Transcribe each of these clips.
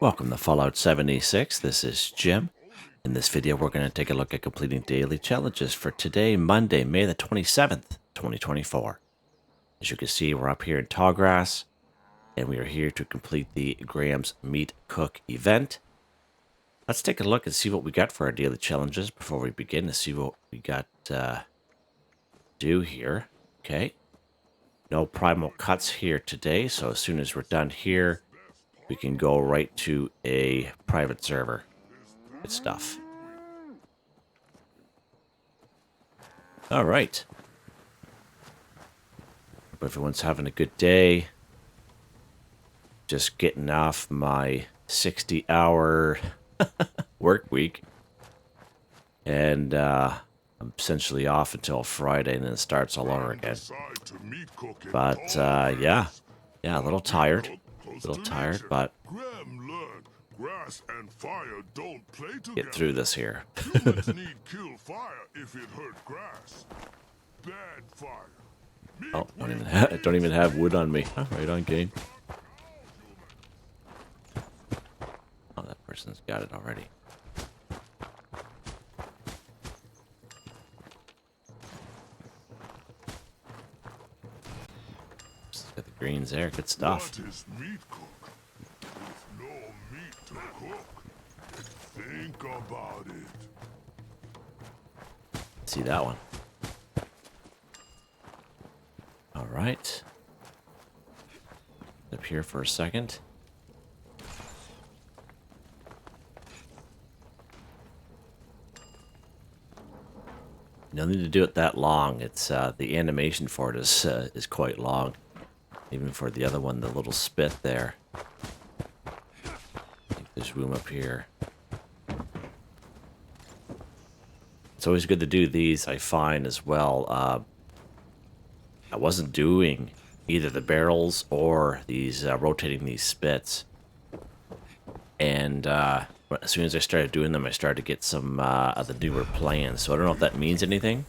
Welcome to Fallout 76. This is Jim. In this video, we're going to take a look at completing daily challenges for today, Monday, May the 27th, 2024. As you can see, we're up here in Tallgrass, and we are here to complete the Graham's Meat Cook event. Let's take a look and see what we got for our daily challenges before we begin to see what we got do here. Okay. No primal cuts here today, so as soon as we're done here, we can go right to a private server. Good stuff. All right. Hope everyone's having a good day. Just getting off my 60-hour work week. And I'm essentially off until Friday, and then it starts all over again. But, yeah, a little tired. But grass and fire don't play together. Get through this here. Humans need kill fire if it hurt grass. Bad fire. Oh, don't even have wood on me. Oh, right on, game. Oh, that person's got it already. Just got the greens there. Good stuff. What is meat cook? With no meat to cook. Think about it. See that one. All right. Up here for a second. No need to do it that long. It's the animation for it is quite long. Even for the other one, the little spit there. Take this room up here. It's always good to do these, I find, as well. I wasn't doing either the barrels or these rotating these spits. And as soon as I started doing them, I started to get some of the newer plans. So I don't know if that means anything.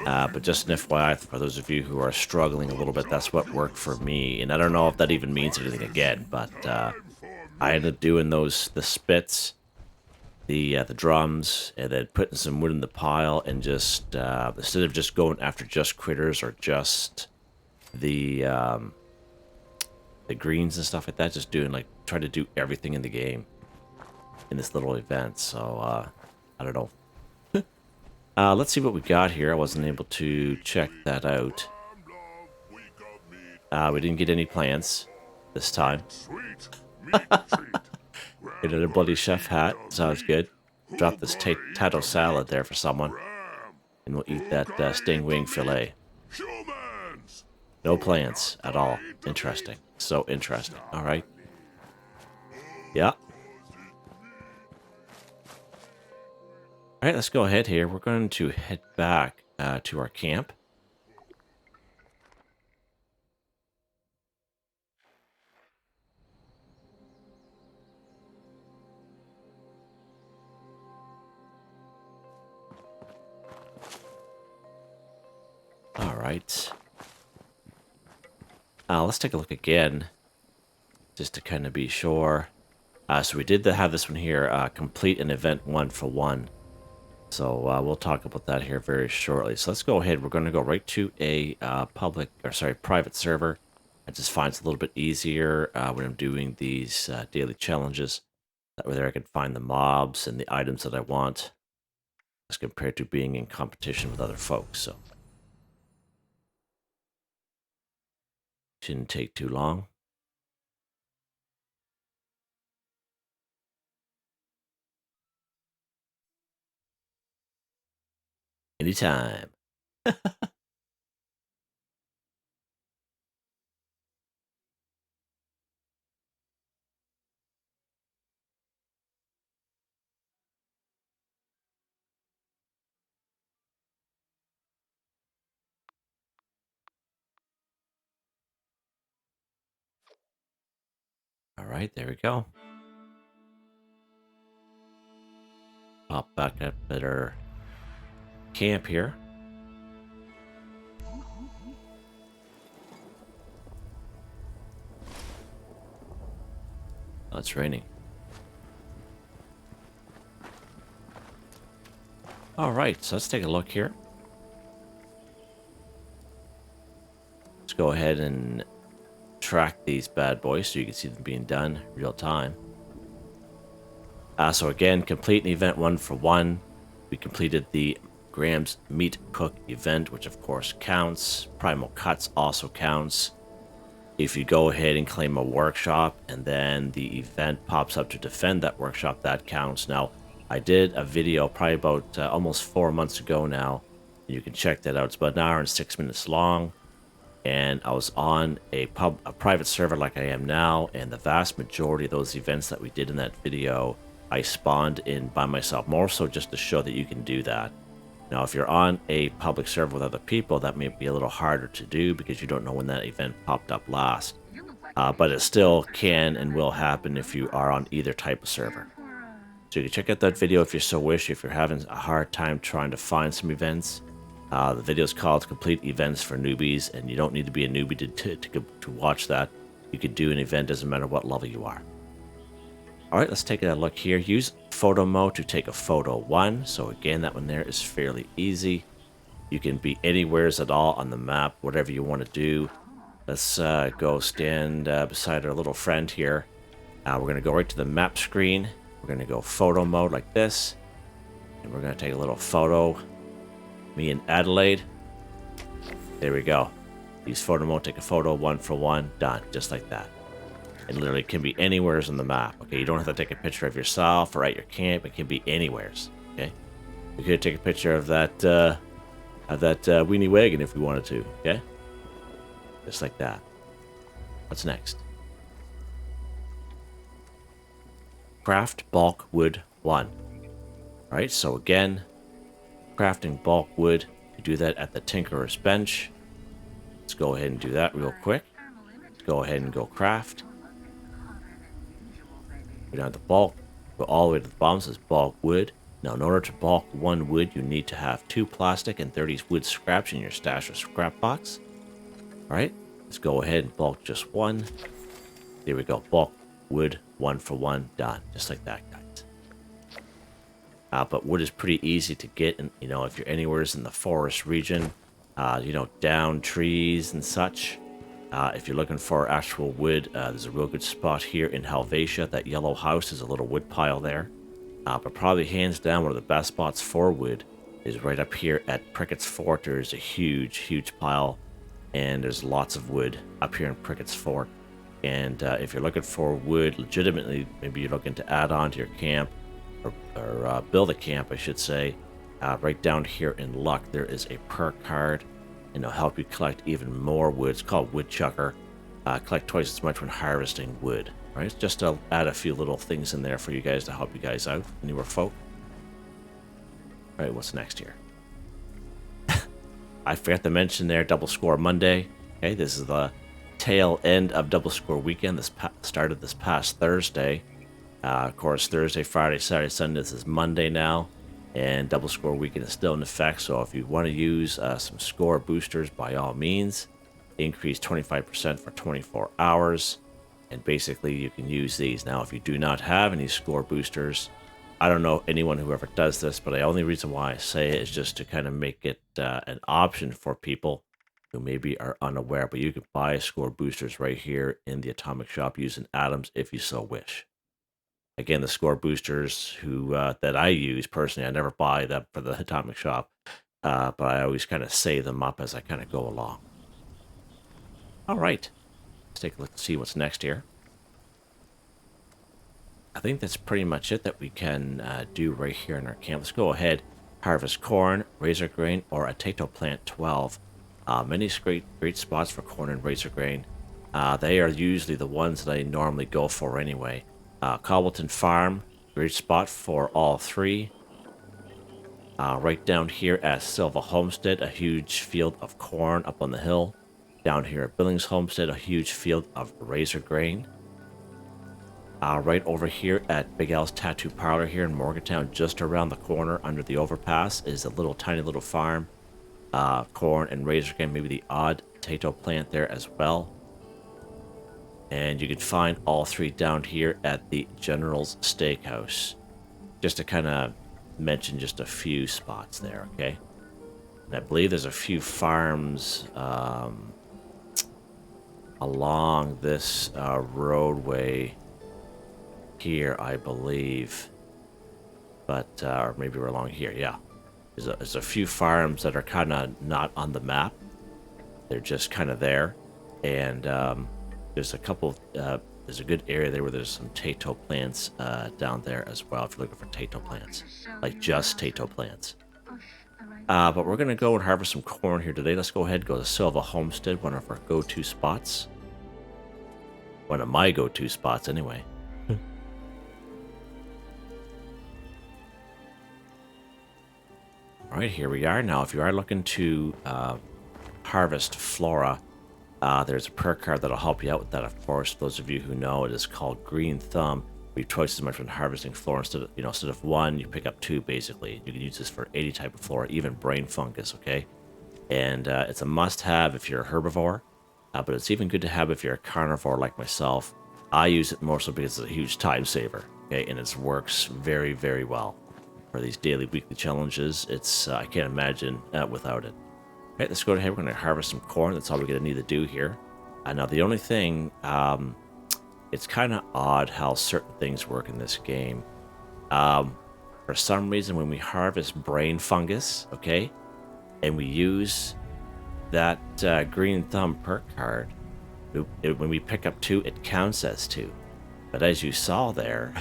But just an FYI, for those of you who are struggling a little bit, that's what worked for me. And I don't know if that even means anything again, but I ended up doing the spits, the drums, and then putting some wood in the pile, and just instead of just going after just critters or just the greens and stuff like that, just doing try to do everything in the game in this little event. So I don't know. Let's see what we got here. I wasn't able to check that out. We didn't get any plants this time. Get a bloody chef hat. Sounds good. Drop this Tato salad there for someone. And we'll eat that stingwing fillet. No plants at all. Interesting. So interesting. All right. Yeah. All right, let's go ahead here. We're going to head back to our camp. All right. Let's take a look again, just to kind of be sure. So we did have this one here, complete an event 1 for 1. So we'll talk about that here very shortly. So let's go ahead. We're going to go right to a private server. I just find it's a little bit easier when I'm doing these daily challenges. That way there I can find the mobs and the items that I want as compared to being in competition with other folks. So shouldn't take too long. Anytime. All right, there we go. Pop back up at our camp here. Oh, it's raining. All right, so let's take a look here. Let's go ahead and track these bad boys so you can see them being done real time. So again, complete an event 1 for 1. We completed the Graham's Meat Cook event, which of course counts. Primal Cuts also counts. If you go ahead and claim a workshop and then the event pops up to defend that workshop, that counts. Now, I did a video probably about almost 4 months ago now. You can check that out. It's about an hour and 6 minutes long. And I was on a private server like I am now, and the vast majority of those events that we did in that video, I spawned in by myself, more so just to show that you can do that. Now, if you're on a public server with other people, that may be a little harder to do because you don't know when that event popped up last. But it still can and will happen if you are on either type of server. So you can check out that video if you so wish, if you're having a hard time trying to find some events. The video is called Complete Events for Newbies, and you don't need to be a newbie to watch that. You could do an event, doesn't matter what level you are. Alright, let's take a look here. Use photo mode to take a photo 1. So again, that one there is fairly easy. You can be anywheres at all on the map, whatever you want to do. Let's go stand beside our little friend here. We're going to go right to the map screen. We're going to go photo mode like this. And we're going to take a little photo. Me and Adelaide. There we go. Use photo mode, take a photo 1 for 1. Done. Just like that. It literally can be anywheres on the map. Okay, you don't have to take a picture of yourself or at your camp. It can be anywheres. Okay, we could take a picture of that weenie wagon if we wanted to. Okay, just like that. What's next? Craft bulk wood 1. All right, so again, crafting bulk wood. You do that at the Tinkerer's Bench. Let's go ahead and do that real quick. Go ahead and go craft. Go down to bulk, go all the way to the bottom, says bulk wood. Now, in order to bulk 1 wood, you need to have 2 plastic and 30 wood scraps in your stash or scrap box. Alright, let's go ahead and bulk just 1. There we go, bulk wood 1 for 1, done. Just like that, guys. But wood is pretty easy to get, and you know, if you're anywhere in the forest region, you know, down trees and such. If you're looking for actual wood, there's a real good spot here in Helvetia. That yellow house is a little wood pile there. But probably hands down one of the best spots for wood is right up here at Prickett's Fort. There's a huge, huge pile, and there's lots of wood up here in Prickett's Fort. And if you're looking for wood legitimately, maybe you're looking to add on to your camp, or build a camp, I should say, right down here in Luck, there is a perk card. And it'll help you collect even more wood. It's called Woodchucker. Collect twice as much when harvesting wood. Right? Just to add a few little things in there for you guys to help you guys out, newer folk. Alright, what's next here? I forgot to mention there, Double Score Monday. Okay, this is the tail end of Double Score Weekend. This started this past Thursday. Of course, Thursday, Friday, Saturday, Sunday. This is Monday now. And Double Score Weekend is still in effect, so if you want to use some score boosters, by all means, increase 25% for 24 hours, and basically you can use these. Now, if you do not have any score boosters, I don't know anyone who ever does this, but the only reason why I say it is just to kind of make it an option for people who maybe are unaware, but you can buy score boosters right here in the Atomic Shop using atoms if you so wish. Again, the score boosters that I use personally, I never buy them for the Atomic Shop, but I always kind of save them up as I kind of go along. All right, let's take a look and see what's next here. I think that's pretty much it that we can do right here in our camp. Let's go ahead, harvest corn, Razorgrain, or a Tato plant 12. Many great spots for corn and Razorgrain. They are usually the ones that I normally go for anyway. Cobbleton Farm, great spot for all 3. Right down here at Silva Homestead, a huge field of corn up on the hill. Down here at Billings Homestead, a huge field of Razorgrain. Right over here at Big Al's Tattoo Parlor here in Morgantown, just around the corner under the overpass, is a tiny little farm. Corn and Razorgrain, maybe the odd Tato plant there as well. And you can find all 3 down here at the General's Steakhouse. Just to kind of mention just a few spots there, okay? And I believe there's a few farms along this roadway here, I believe. But, or maybe we're along here, yeah. There's a few farms that are kind of not on the map. They're just kind of there. And there's a couple, there's a good area there where there's some Tato plants down there as well, if you're looking for Tato plants. Like just Tato plants. But we're going to go and harvest some corn here today. Let's go ahead and go to Silva Homestead, one of our go-to spots. One of my go-to spots, anyway. All right, here we are. Now, if you are looking to harvest flora, there's a perk card that'll help you out with that, of course. Those of you who know, it is called Green Thumb. We twice as much when harvesting flora. Instead of 1, you pick up 2, basically. You can use this for any type of flora, even brain fungus, okay? And it's a must-have if you're a herbivore, but it's even good to have if you're a carnivore like myself. I use it more so because it's a huge time saver, okay? And it works very, very well for these daily, weekly challenges. It's I can't imagine without it. Okay, let's go ahead. We're going to harvest some corn. That's all we're going to need to do here. Now, the only thing, it's kind of odd how certain things work in this game. For some reason, when we harvest brain fungus, okay, and we use that Green Thumb perk card, when we pick up 2, it counts as 2. But as you saw there,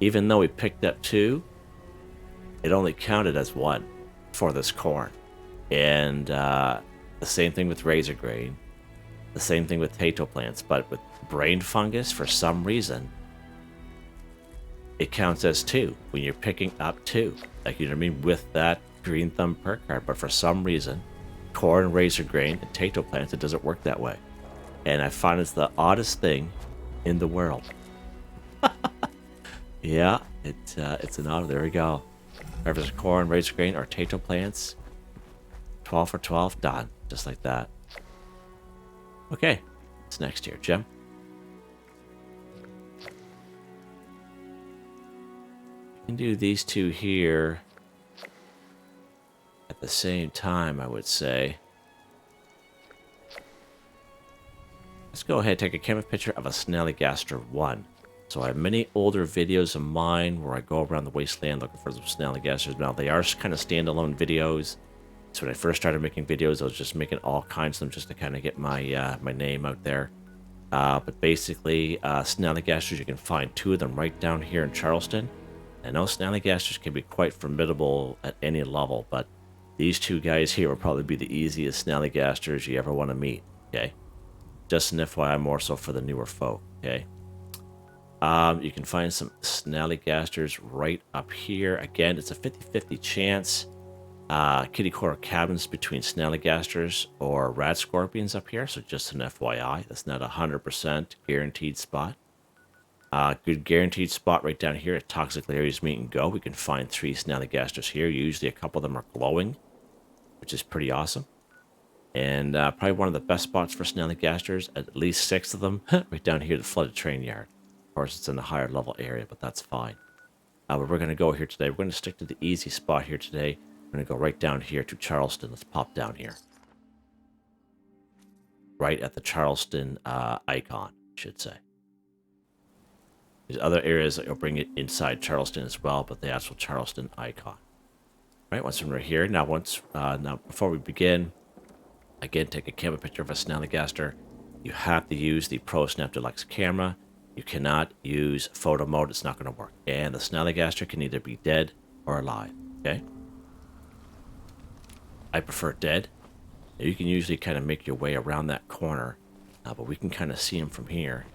even though we picked up 2, it only counted as 1 for this corn. And the same thing with Razorgrain, the same thing with Tato plants, but with brain fungus, for some reason, it counts as 2 when you're picking up 2. Like, you know what I mean, with that Green Thumb perk card. But for some reason, corn, Razorgrain, and Tato plants, it doesn't work that way. And I find it's the oddest thing in the world. Yeah, it's an odd. There we go. Harvest corn, Razorgrain, or Tato plants. 12 for 12, done. Just like that. Okay, what's next here, Jim? We can do these 2 here at the same time, I would say. Let's go ahead and take a camera picture of a Snallygaster 1. So I have many older videos of mine where I go around the wasteland looking for some Snallygasters. Now, they are kind of standalone videos. So when I first started making videos, I was just making all kinds of them just to kind of get my my name out there. But basically, Snallygasters, you can find 2 of them right down here in Charleston. I know Snallygasters can be quite formidable at any level, but these 2 guys here will probably be the easiest Snallygasters you ever want to meet, okay? Just an FYI, more so for the newer folk, okay? You can find some Snallygasters right up here. Again, it's a 50-50 chance. Kitty coral cabins between Snallygasters or rat scorpions up here, so just an FYI. That's not a 100% guaranteed spot. Good guaranteed spot right down here at Toxic Areas Meet and Go. We can find 3 Snallygasters here. Usually a couple of them are glowing, which is pretty awesome. And probably one of the best spots for Snallygasters, at least 6 of them, right down here at the flooded train yard. Of course, it's in a higher level area, but that's fine. But we're going to go here today. We're going to stick to the easy spot here today. We're going to go right down here to Charleston. Let's pop down here. Right at the Charleston icon, I should say. There's other areas that will bring it inside Charleston as well, but the actual Charleston icon. Right, once we're here, now before we begin, again, take a camera picture of a Snallygaster. You have to use the Pro Snap Deluxe camera. You cannot use photo mode. It's not going to work. And the Snallygaster can either be dead or alive, okay? I prefer dead. You can usually kind of make your way around that corner, but we can kind of see him from here.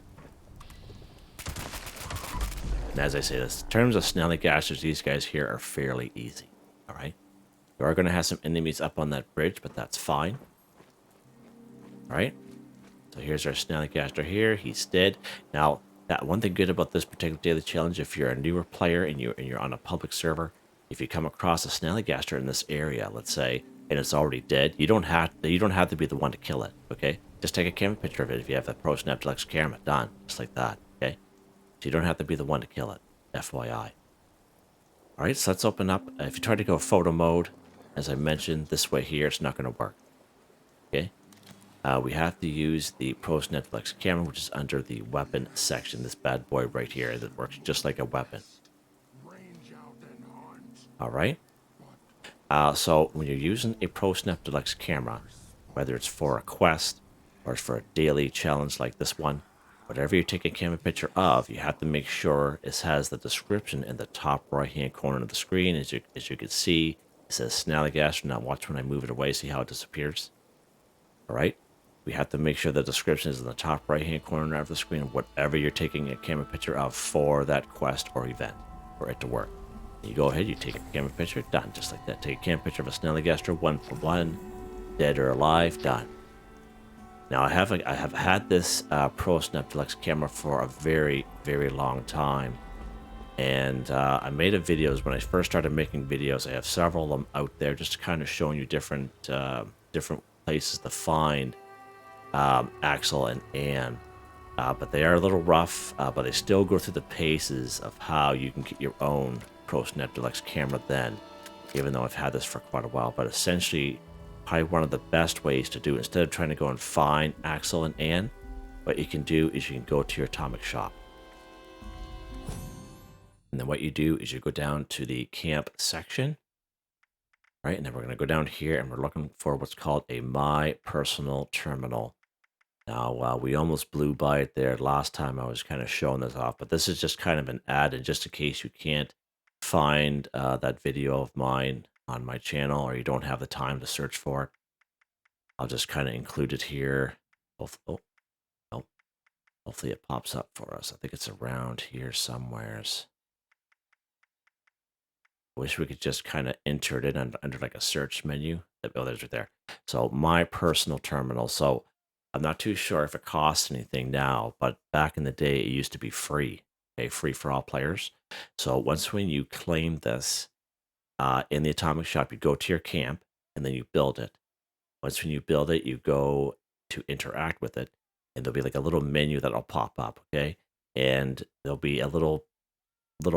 And as I say this, in terms of Snallygasters, these guys here are fairly easy, all right? You are going to have some enemies up on that bridge, but that's fine. All right? So here's our Snallygaster here. He's dead. Now, that one thing good about this particular daily challenge, if you're a newer player and you're on a public server, if you come across a Snallygaster in this area, let's say, and it's already dead, you don't have to be the one to kill it. Okay, just take a camera picture of it if you have a Pro Snap Deluxe camera. Done, just like that. Okay, so you don't have to be the one to kill it. FYI. All right, so let's open up. If you try to go photo mode, as I mentioned, this way here, it's not going to work. Okay, we have to use the Pro Snap Deluxe camera, which is under the weapon section. This bad boy right here that works just like a weapon. All right. So when you're using a Pro Snap Deluxe camera, whether it's for a quest or it's for a daily challenge like this one, whatever you take a camera picture of, you have to make sure it has the description in the top right-hand corner of the screen. As you can see, it says Snallygaster. Now watch when I move it away, see how it disappears. All right. We have to make sure the description is in the top right-hand corner of the screen, whatever you're taking a camera picture of for that quest or event, for it to work. You go ahead, you take a camera picture, done, just like that. Take a camera picture of a Snallygaster, 1-for-1, dead or alive, done. Now I have had this Pro Snap Deluxe camera for a very, very long time, and I made videos when I first started making videos. I have several of them out there, just kind of showing you different places to find Axel and Anne. But they are a little rough, but they still go through the paces of how you can get your own Pro Snap Deluxe camera then, even though I've had this for quite a while. But essentially, probably one of the best ways to do it, instead of trying to go and find Axel and Anne, what you can do is you can go to your atomic shop. And then what you do is you go down to the camp section, right? And then we're going to go down here and we're looking for what's called a My Personal Terminal. Now, we almost blew by it there last time I was kind of showing this off, but this is just kind of an add, and just in case you can't find that video of mine on my channel, or you don't have the time to search for it, I'll just kind of include it here. Hopefully it pops up for us. I think it's around here somewheres. Wish we could just kind of enter it in under like a search menu. Oh, there's right there. So My Personal Terminal. So I'm not too sure if it costs anything now, but back in the day, it used to be free. Okay, free for all players. So when you claim this in the atomic shop, you go to your camp and then you build it. Once when you build it, you go to interact with it, and there'll be like a little menu that'll pop up. Okay, and there'll be a little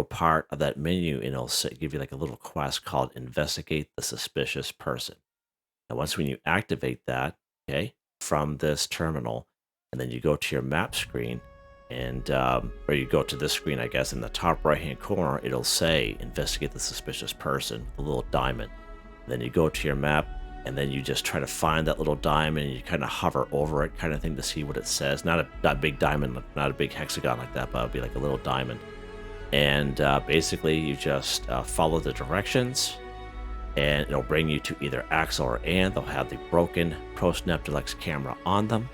part of that menu, and it'll give you like a little quest called Investigate the Suspicious Person. And once when you activate that, okay, from this terminal, and then you go to your map screen, and or you go to this screen, I guess, in the top right hand corner, it'll say Investigate the Suspicious Person with a little diamond. And then you go to your map, and then you just try to find that little diamond, and you kind of hover over it, kind of thing, to see what it says. Not a big diamond, not a big hexagon like that, but it'll be like a little diamond. And basically you just follow the directions, and it'll bring you to either Axel or Anne. They'll have the broken Pro Snap Deluxe camera on them,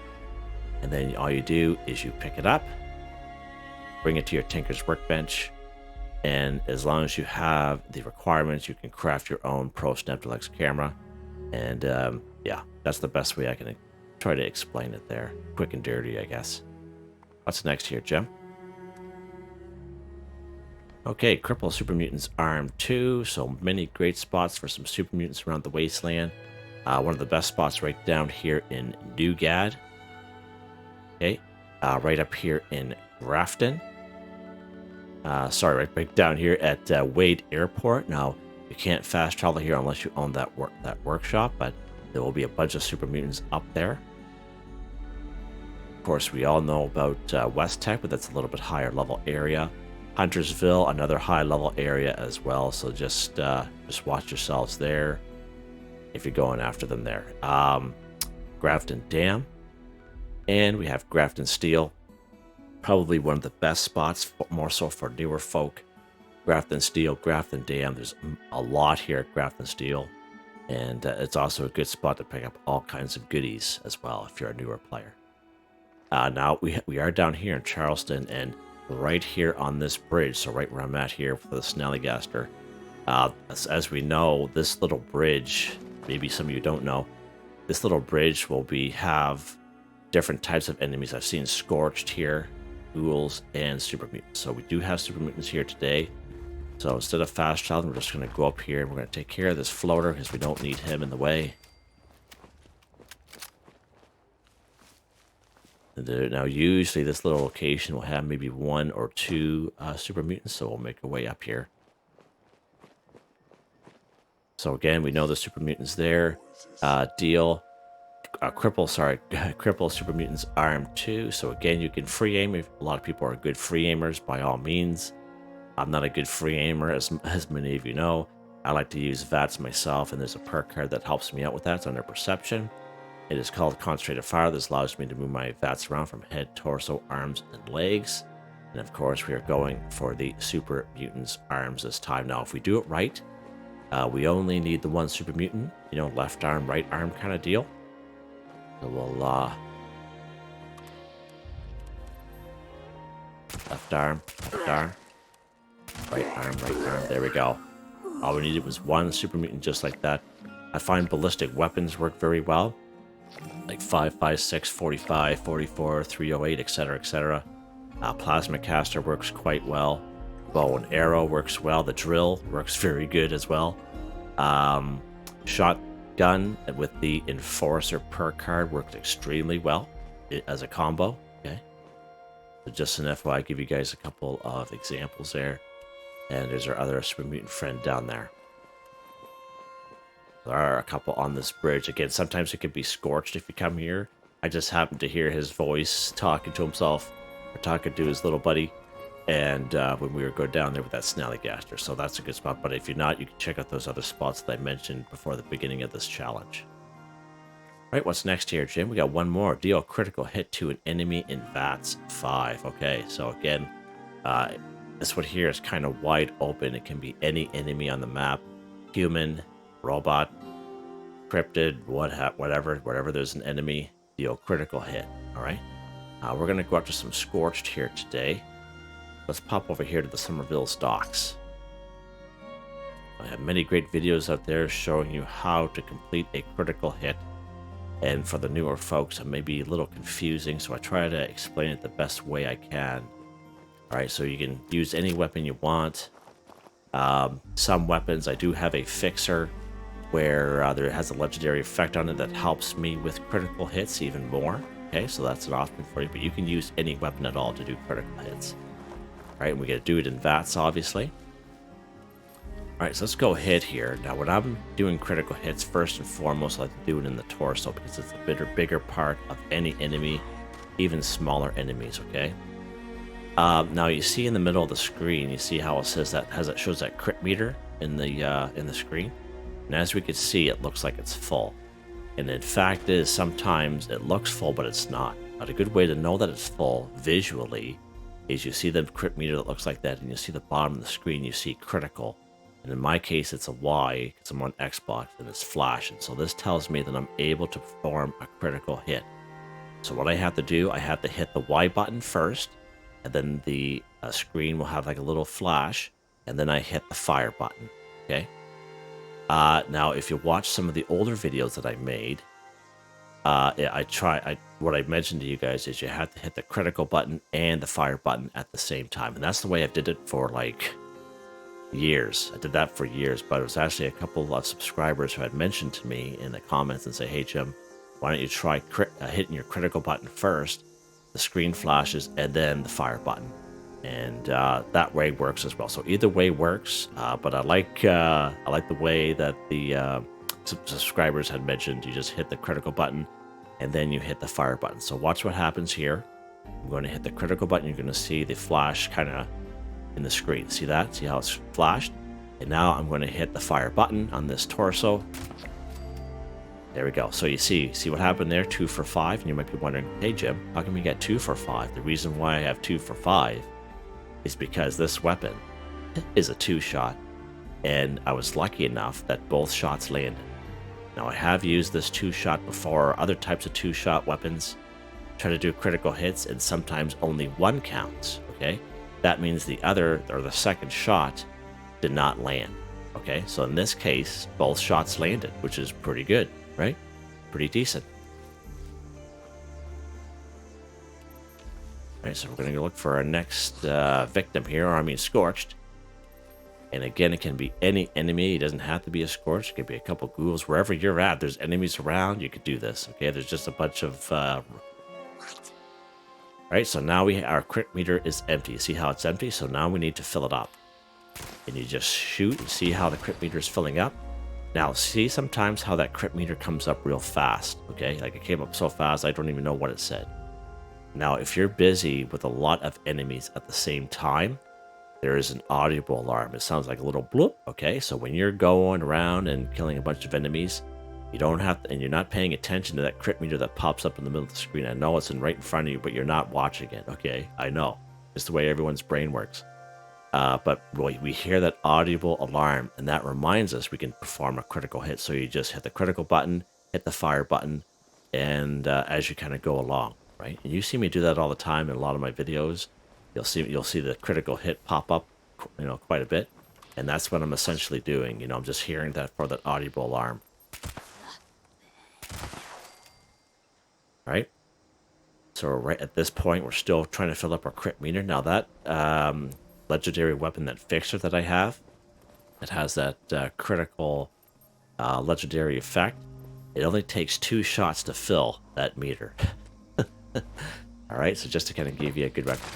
and then all you do is you pick it up, bring it to your Tinker's Workbench, and as long as you have the requirements, you can craft your own Pro Snap Deluxe camera. And yeah, that's the best way I can try to explain it there. Quick and dirty, I guess. What's next here, Jim? Okay, Cripple Super Mutants Arm 2. So many great spots for some Super Mutants around the Wasteland. One of the best spots right down here in Newgad. Okay, right up here in Grafton. Sorry, right down here at Wade Airport. Now, you can't fast travel here unless you own that workshop, but there will be a bunch of Super Mutants up there. Of course, we all know about West Tech, but that's a little bit higher level area. Huntersville, another high level area as well, so just watch yourselves there if you're going after them there. Grafton Dam, and we have Grafton Steel, probably one of the best spots, more so for newer folk. Grafton Steel, Grafton Dam, there's a lot here at Grafton Steel, and it's also a good spot to pick up all kinds of goodies as well if you're a newer player. Now we are down here in Charleston, and right here on this bridge, so right where I'm at here for the Snallygaster, as we know, this little bridge, maybe some of you don't know, this little bridge will have different types of enemies. I've seen Scorched here, ghouls, and super mutants. So we do have super mutants here today. So instead of fast traveling, we're just going to go up here and we're going to take care of this floater because we don't need him in the way. Now, usually this little location will have maybe 1 or 2 super mutants, so we'll make our way up here. So again, we know the super mutants there. Cripple, sorry, Cripple super mutants arm 2. So again, you can free aim. If a lot of people are good free aimers, by all means. I'm not a good free aimer, as many of you know. I like to use Vats myself, and there's a perk card that helps me out with that. It's under Perception. It is called Concentrated Fire. This allows me to move my Vats around from head, torso, arms, and legs. And of course, we are going for the Super Mutants arms this time. Now, if we do it right, we only need the 1 Super Mutant, you know, left arm, right arm kind of deal. So we'll, left arm, right arm, there we go. All we needed was 1 Super Mutant just like that. I find ballistic weapons work very well. Like 5.56, 45, 44, 308, etc., etc. Plasma caster works quite well. Bow and arrow works well. The drill works very good as well. Shotgun with the enforcer perk card works extremely well as a combo. Okay. So just an FYI, I give you guys a couple of examples there. And there's our other super mutant friend down there. There are a couple on this bridge. Again, sometimes it can be scorched if you come here. I just happened to hear his voice talking to himself, or talking to his little buddy, and when we were going down there with that Snallygaster. So that's a good spot. But if you're not, you can check out those other spots that I mentioned before the beginning of this challenge. All right, what's next here, Jim? We got 1 more. Deal critical hit to an enemy in Vats 5. Okay, so again, this one here is kind of wide open. It can be any enemy on the map. Human, robot, cryptid, whatever there's an enemy, deal critical hit. All right, we're gonna go after some scorched here today. Let's pop over here to the Somerville's docks. I have many great videos out there showing you how to complete a critical hit, and for the newer folks it may be a little confusing, so I try to explain it the best way I can. All right, so you can use any weapon you want. Some weapons, I do have a fixer where there has a legendary effect on it that helps me with critical hits even more. Okay, so that's an option for you, but you can use any weapon at all to do critical hits. All right, and we got to do it in Vats, obviously. All right, so let's go ahead here. Now, when I'm doing critical hits, first and foremost, I like to do it in the torso because it's a bigger part of any enemy, even smaller enemies, okay? Now, you see in the middle of the screen, you see how it says that, shows that crit meter in the screen? And as we can see, it looks like it's full. And in fact is, sometimes it looks full, but it's not. But a good way to know that it's full visually is you see the crit meter that looks like that, and you see the bottom of the screen, you see critical. And in my case, it's a Y, because I'm on Xbox, and it's flashing. So this tells me that I'm able to perform a critical hit. So what I have to do, I have to hit the Y button first, and then the screen will have like a little flash, and then I hit the fire button, okay? Now, if you watch some of the older videos that I made, what I mentioned to you guys is you have to hit the critical button and the fire button at the same time. And that's the way I did it for like years. I did that for years, but it was actually a couple of subscribers who had mentioned to me in the comments and say, hey, Jim, why don't you try hitting your critical button first, the screen flashes, and then the fire button. And that way works as well. So either way works, but I like the way that the subscribers had mentioned. You just hit the critical button, and then you hit the fire button. So watch what happens here. I'm going to hit the critical button. You're going to see the flash kind of in the screen. See that? See how it's flashed? And now I'm going to hit the fire button on this torso. There we go. So you see what happened there? 2 for 5. And you might be wondering, hey, Jim, how come you get 2 for 5? The reason why I have 2 for 5 is because this weapon is a 2-shot, and I was lucky enough that both shots landed. Now, I have used this 2-shot before, other types of 2-shot weapons, try to do critical hits, and sometimes only one counts, okay? That means the other, or the second shot, did not land, okay? So in this case, both shots landed, which is pretty good, right? Pretty decent. All right, so we're going to look for our next victim here, or I mean Scorched. And again, it can be any enemy. It doesn't have to be a Scorch. It could be a couple ghouls. Wherever you're at, there's enemies around. You could do this. Okay, there's just a bunch of... Right, so now our crit meter is empty. See how it's empty? So now we need to fill it up. And you just shoot and see how the crit meter is filling up. Now, see sometimes how that crit meter comes up real fast. Okay, like it came up so fast, I don't even know what it said. Now, if you're busy with a lot of enemies at the same time, there is an audible alarm. It sounds like a little bloop. Okay, so when you're going around and killing a bunch of enemies, you don't have to, and you're not paying attention to that crit meter that pops up in the middle of the screen. I know it's right in front of you, but you're not watching it. Okay, I know. It's the way everyone's brain works. But we hear that audible alarm, and that reminds us we can perform a critical hit. So you just hit the critical button, hit the fire button, and as you kind of go along, right? And you see me do that all the time in a lot of my videos. You'll see the critical hit pop up, quite a bit, and that's what I'm essentially doing. I'm just hearing that for that audible alarm. Right? So right at this point, we're still trying to fill up our crit meter. Now that legendary weapon, that fixer that I have, it has that critical legendary effect. It only takes 2 shots to fill that meter. All right, so just to kind of give you a good record.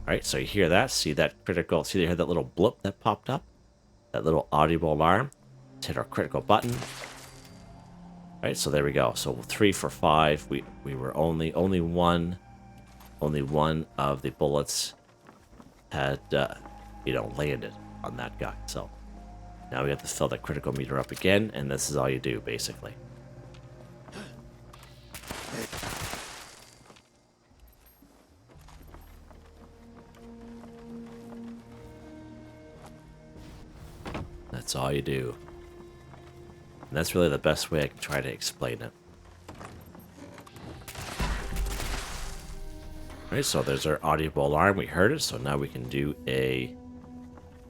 All right, so you hear that, see that critical, see you hear that little bloop that popped up, that little audible alarm. Let's hit our critical button. All right, so there we go. So 3 for 5. We were only one of the bullets had landed on that guy. So now we have to fill that critical meter up again, and this is all you do basically. That's all you do. And that's really the best way I can try to explain it. Alright, so there's our audible alarm. We heard it, so now we can do a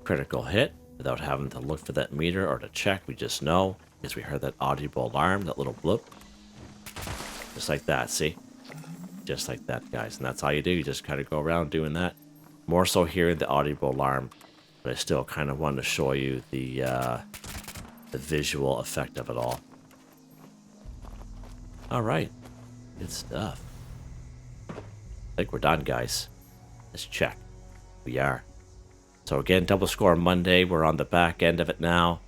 critical hit without having to look for that meter or to check. We just know because we heard that audible alarm, that little bloop. Just like that, see? Just like that, guys. And that's all you do. You just kind of go around doing that. More so hearing the audible alarm, but I still kind of wanted to show you the visual effect of it all. All right, good stuff. I think we're done, guys. Let's check. We are. So again, double score Monday. We're on the back end of it now.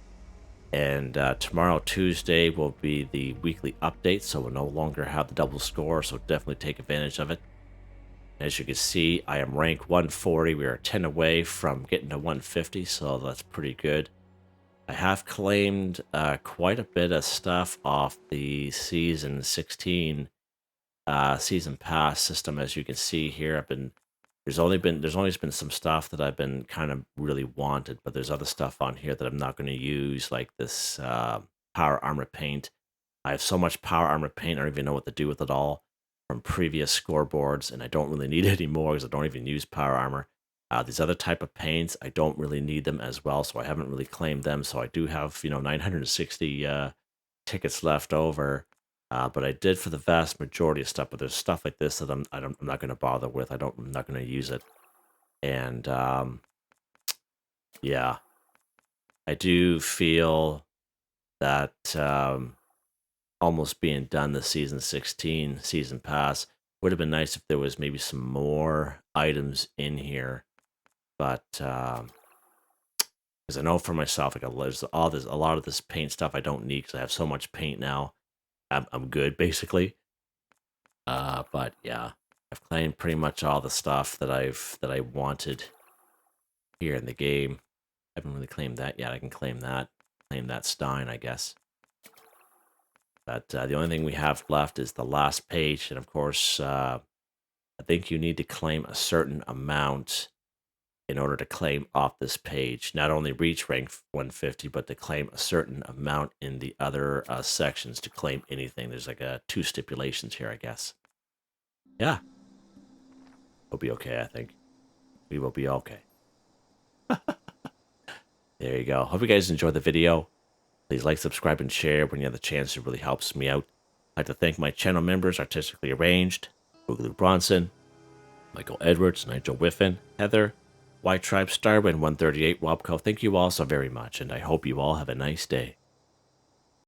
And tomorrow, Tuesday, will be the weekly update. So we'll no longer have the double score. So definitely take advantage of it. As you can see, I am rank 140. We are 10 away from getting to 150. So that's pretty good. I have claimed quite a bit of stuff off the season 16 season pass system. As you can see here, there's only been some stuff that I've been kind of really wanted, but there's other stuff on here that I'm not going to use, like this power armor paint. I have so much power armor paint, I don't even know what to do with it all from previous scoreboards, and I don't really need it anymore because I don't even use power armor. These other type of paints, I don't really need them as well, so I haven't really claimed them. So I do have 960 tickets left over. But I did for the vast majority of stuff. But there's stuff like this that I'm not going to bother with. I'm not going to use it. And yeah, I do feel that almost being done this season 16 season pass would have been nice if there was maybe some more items in here. But because I know for myself, like there's a lot of this paint stuff I don't need because I have so much paint now. I'm good basically. But yeah, I've claimed pretty much all the stuff that I wanted here in the game. I haven't really claimed that yet. I can claim that Stein, I guess. But the only thing we have left is the last page, and of course, I think you need to claim a certain amount in order to claim off this page. Not only reach rank 150, but to claim a certain amount in the other sections to claim anything. There's like 2 stipulations here, I guess. Yeah. We'll be okay, I think. We will be okay. There you go. Hope you guys enjoyed the video. Please like, subscribe, and share when you have the chance. It really helps me out. I'd like to thank my channel members, Artistically Arranged, Boogaloo Bronson, Michael Edwards, Nigel Wiffen, Heather, Whitetribe, Starwind 138, Robco, thank you all so very much, and I hope you all have a nice day.